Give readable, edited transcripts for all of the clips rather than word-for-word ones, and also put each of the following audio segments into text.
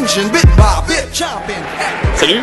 engine, bit by bit, chomping. Salut.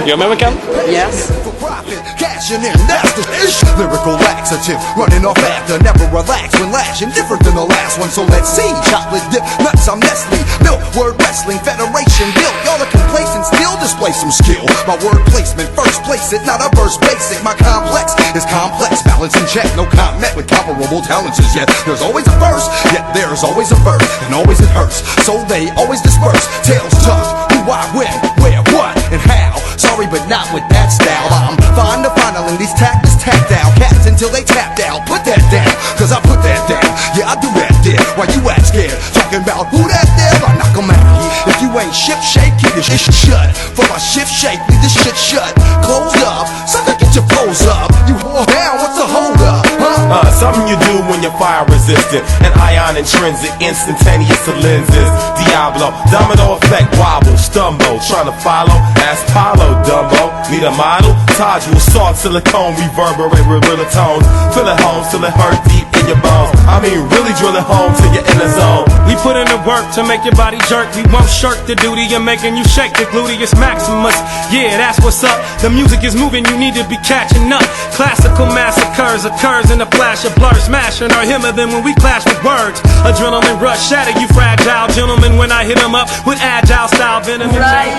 You're American? Yes. For profit, cashing in, that's the issue. Lyrical laxative, running off after, never relax when lashing, different than the last one. So let's see, chocolate dip, nuts, I'm Nestle, milk, word wrestling, federation built. Y'all are complacent, still display some skill. My word placement, first place it, not a verse basic. My complex is complex, balance in check, no comment with comparable talents as yet. There's always a verse, yet there's always a verse, and always it hurts. So they always disperse, tails tucked, who, why, when, where, what, and how. Sorry, but not with that style. I'm fine to finaling these tactics tactile cats until they tapped out. Put that down, cause I put that down. Yeah, I do that there. Why you act scared? Talking about who that there? I knock 'em out. If you ain't ship shake, keep your shit shut. For my shift shake, leave this shit shut. Closed up, sucker, get your pose up. You hold down, what's the hold up? Huh? Something you do when you're fire resistant. An ion intrinsic, instantaneous to lenses. Diablo, domino effect, wobble, stumble. Trying to follow, ask Paulo, Dumbo. Need a model? Todule, salt, silicone, reverberate with real tones. Feel it home till it hurt deep in your bones. I mean, really drill it home till you're in the zone. We put in the work to make your body jerk. We won't shirk the duty of making you shake the gluteus maximus. Yeah, that's what's up. The music is moving, you need to be catching up. Classical massacres occurs in a flash of blur. Smashing our hymn than when we clash with words. Adrenaline rush, shatter you fragile gentlemen when I hit them up with agile style venom. Right.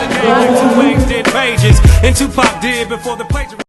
Two waves did pages, and Tupac did before the plagiarism.